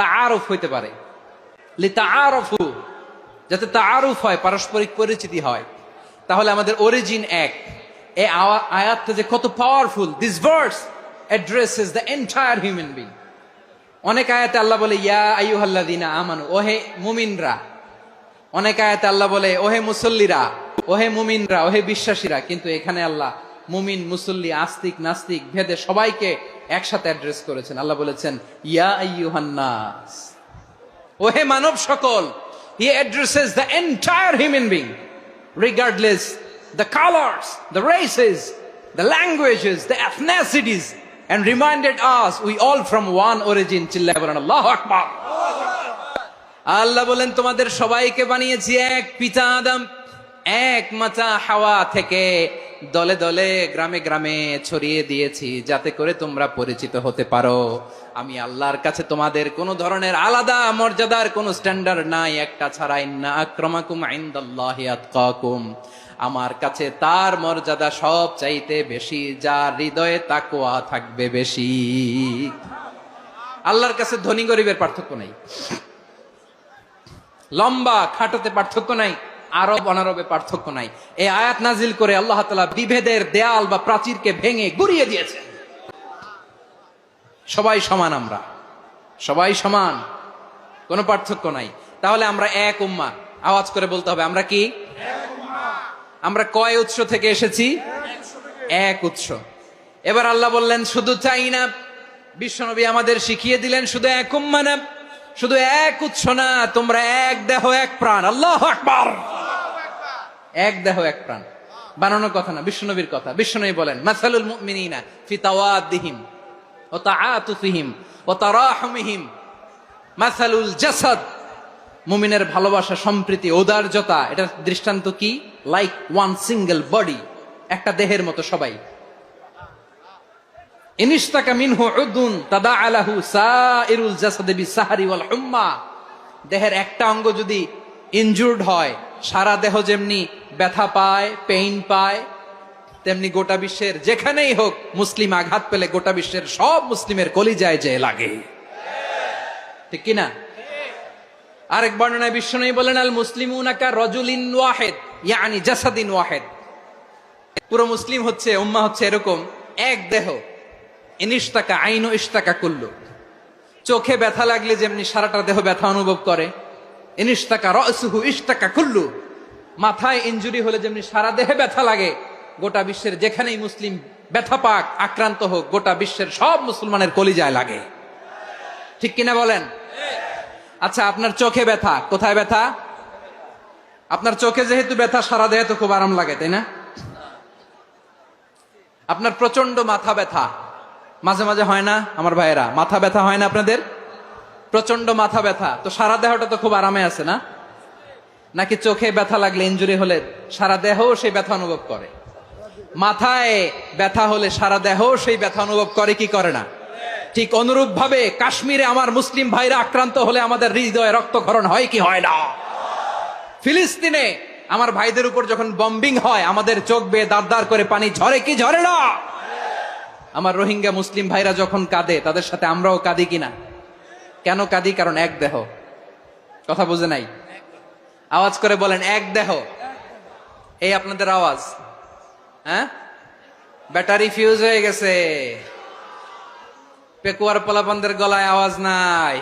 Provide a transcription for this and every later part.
তাআরুফ হইতে পারে, লিতাআরাফু, যাতে তাআরুফ হয়, পারস্পরিক পরিচিতি হয়। তাহলে আমাদের অরিজিন এক। এই আয়াতটা যে কত powerful! This verse addresses the entire human being. অনেক আয়াতে আল্লাহ বলে ইয়া আইয়ুহাল্লাযীনা আমানু, ওহে মুমিনরা। অনেক আয়াতে আল্লাহ বলে ওহে মুসল্লিরা, ওহে মুমিনরা, ওহে বিশ্বাসীরা। কিন্তু এখানে আল্লাহ মুমিন, মুসল্লি, আস্তিক, নাস্তিক ভেদে সবাইকে একসাথে অ্যাড্রেস করেছেন। আল্লাহ বলেছেন ইয়া আইয়ুহান নাস, ওহে মানব সকল। He addresses the entire human being, regardless the colors, the races, the languages, the ethnicities, and reminded us we all from one origin. চিল্লায়ে বলেন আল্লাহু আকবার। আল্লাহ বলেন তোমাদের সবাইকে বানিয়েছি এক পিতা আদম, এক মাতা হাওয়া থেকে, দলে দলে গ্রামে গ্রামে ছড়িয়ে দিয়েছি যাতে করে তোমরা পরিচিত হতে পারো। আমি আল্লাহর কাছে তোমাদের কোনো ধরনের আলাদা মর্যাদার কোনো স্ট্যান্ডার্ড নাই একটা ছাড়া। ইন্না আক্রামাকুম ইনদাল্লাহি আতকাকুম, আমার কাছে তার মর্যাদা সব চাইতে বেশি যার হৃদয়ে তাকওয়া থাকবে বেশি। আল্লাহর কাছে ধনী গরিবের পার্থক্য নাই, লম্বা খাটোতে পার্থক্য নাই, আরব অনারবে পার্থক্য নাই। এই আয়াত নাজিল করে আল্লাহ তাআলা বিভেদের দেয়াল বা প্রাচীরকে ভেঙে গুড়িয়ে দিয়েছেন। সবাই সমান, আমরা সবাই সমান, কোনো পার্থক্য নাই। তাহলে আমরা এক উম্মাহ। আওয়াজ করে বলতে হবে আমরা কি? আমরা কয় উৎস থেকে এসেছি? এক উৎস। এবার আল্লাহ বললেন শুধু চাই না, বিশ্বনবী আমাদের শিখিয়ে দিলেন শুধু এক উম্মাহ না, শুধু এক উৎস না, তোমরা এক দেহ এক প্রাণ। আল্লাহু আকবার। এক দেহ এক প্রাণ বানানোর কথা না, বিশ্বনবীর কথা। বিশ্বনবী বলেন মাসালুল মুমিনিনা ফি তাওয়াদ্দিহিম ওয়া তাআতুফিহিম ওয়া তারাহুমিহিম মাসালুল জাসাদ। মুমিনের ভালোবাসা, সম্প্রীতি, ঔদার্যতা, এটা দৃষ্টান্ত কি? লাইক ওয়ান সিঙ্গেল বডি, একটা দেহের মতো সবাই। ইনিশতাকা মিনহু উদুন তাদাআ লাহু সাইরুল জাসাদি বিসাহরি ওয়াল হুম্মা। দেহের একটা অঙ্গ যদি ইনজুরড হয়, সারা দেহ যেমনি ব্যথা পায়, পেইন পায়, তেমনি গোটা বিশ্বের যেখানেই হোক মুসলিম আঘাত পেলে গোটা বিশ্বের সব মুসলিমের কলিজায় যে লাগে, ঠিক কিনা? আরেক বর্ণনায় বিশ্বনবী বলেন আল মুসলিমুনা কা রাজুলিন ওয়াহিদ ইয়ানি জাসাদিন ওয়াহিদ। পুরো মুসলিম হচ্ছে, উম্মাহ হচ্ছে এরকম এক দেহ। ইনিশতাকা আইনু ইশতাকা কুল্লু। চোখে ব্যথা লাগলে যেমনি সারাটা দেহ ব্যথা অনুভব করে, ইনিশতাকা রাসুহু ইশতাকা কুল্লু। মাথায় ইনজুরি হলে যেমনি সারা দেহে ব্যথা লাগে, গোটা বিশ্বের যেখানেই মুসলিম ব্যথা পাক, আক্রান্ত হোক, গোটা বিশ্বের সব মুসলমানের কলিজায় লাগে, ঠিক কিনা বলেন? আচ্ছা, আপনার চোখে ব্যথা, কোথায় ব্যথা? আপনার চোখে যেহেতু ব্যথা, সারা দেহে তো খুব আরাম লাগে, তাই না? আপনার প্রচন্ড মাথা ব্যথা মাঝে মাঝে হয় না আমার ভাইয়েরা? মাথা ব্যথা হয় না আপনাদের? প্রচন্ড মাথা ব্যথা, তো সারা দেহটা তো খুব আরামে আছে না? নাকি চোখে ব্যথা লাগলে, ইনজুরি হলে সারা দেহ সেই ব্যথা অনুভব করে? মাথায় ব্যথা হলে সারা দেহ সেই ব্যথা অনুভব করে কি করে না? ঠিক অনুরূপ ভাবে কাশ্মীরে আমার মুসলিম ভাইরা আক্রান্ত হলে আমাদের হৃদয়ে রক্তক্ষরণ হয় কি হয় না? ফিলিস্তিনে আমার ভাইদের উপর যখন বম্বিং হয়, আমাদের চোখ বেয়ে দাঁড় দাঁড় করে পানি ঝরে কি ঝরে না? আমার রোহিঙ্গা মুসলিম ভাইরা যখন কাঁদে, তাদের সাথে আমরাও কাঁদি কিনা? কেন কাঁদি? কারণ এক দেহ। কথা বুঝে নাই? আওয়াজ করে বলেন এক দেহ। এই আপনাদের আওয়াজ, হ্যাঁ? ব্যাটারি ফিউজ হয়ে গেছে, পেকুয়ার পোলাপানদের গলায় আওয়াজ নাই।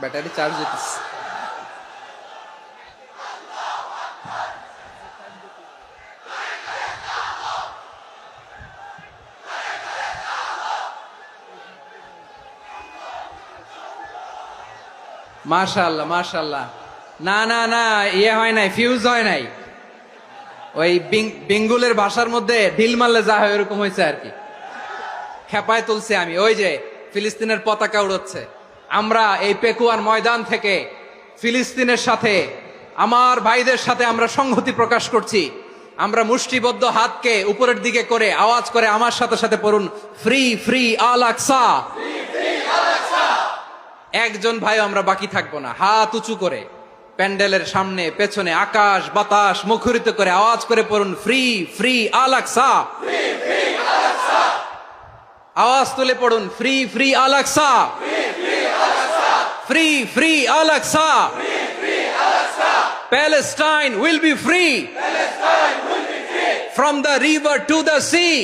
ব্যাটারি চার্জ হইতেছে। মাশাআল্লাহ মাশাআল্লাহ। না না না, ইয়ে হয় নাই, ফিউজ হয় নাই। ওই বেঙ্গুলের ভাষার মধ্যে ঢিল মারলে যা হয় এরকম হয়েছে আর কি। খেপায় তুলছে আমি। ওই যে ফিলিস্তিনের পতাকা উড়ছে, আমরা এই পেকুয়ার ময়দান থেকে ফিলিস্তিনের সাথে, আমার ভাইদের সাথে আমরা সংহতি প্রকাশ করছি। আমরা মুষ্টিবদ্ধ হাতকে উপরের দিকে করে আওয়াজ করে আমার সাথে সাথে পড়ুন, ফ্রি ফ্রি আল আকসা। একজন ভাই আমরা বাকি থাকবো না, হাত উঁচু করে প্যান্ডেলের সামনে পেছনে আকাশ বাতাস মুখরিত করে আওয়াজ করে পড়ুন, ফ্রি ফ্রি আল আকসা। আওয়াজ তুলে পড়ুন, free free Al Aqsa, free free Al Aqsa. Palestine will be free from the river to the sea.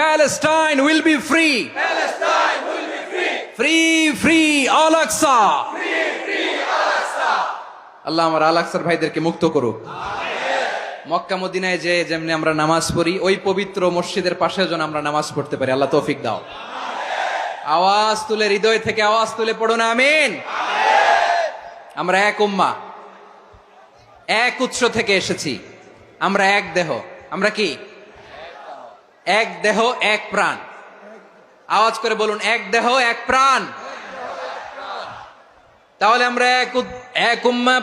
Palestine will be free. Free free Al Aqsa. আল্লাহ আমার আল আকসার ভাইদেরকে মুক্ত করুক। মক্কা মদিনায় যে যেমনি আমরা নামাজ পড়ি, ওই পবিত্র মসজিদের পাশে যেন আমরা নামাজ পড়তে পারি। আল্লাহ তৌফিক দাও। আওয়াজ তুলে, হৃদয় থেকে আওয়াজ তুলে পড়ুন আমিন। আমরা এক উম্মা, এক উৎস থেকে এসেছি। আমরা এক দেহ। আমরা কি? এক দেহ এক প্রাণ। আওয়াজ করে বলুন, এক দেহ এক প্রাণ। তাহলে আমরা এক উম্মা,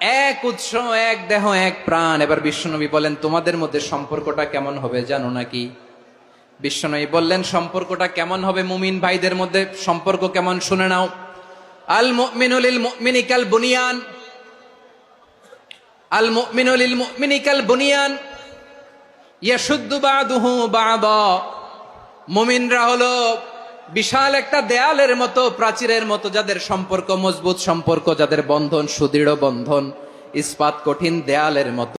এক উৎস, এক দেহ এক প্রাণ। এবার বিশ্বনবী বলেন, তোমাদের মধ্যে সম্পর্কটা কেমন হবে জানো নাকি? বিশ্বনবী বললেন, সম্পর্কটা কেমন হবে মুমিন ভাইদের মধ্যে? সম্পর্ক কেমন শুনে নাও। আল মুমিনু লিল মুমিনি কাল বুনিয়ান, আল মুমিনু লিল মুমিনি কাল বুনিয়ান ইয়াশুদ্দু বাদুহু বাদা। মুমিনরা হলো বিশাল একটা দেয়ালের মতো, প্রাচীরের মতো, যাদের সম্পর্ক মজবুত সম্পর্ক, যাদের বন্ধন সুদৃঢ় বন্ধন, ইস্পাত কঠিন দেয়ালের মতো।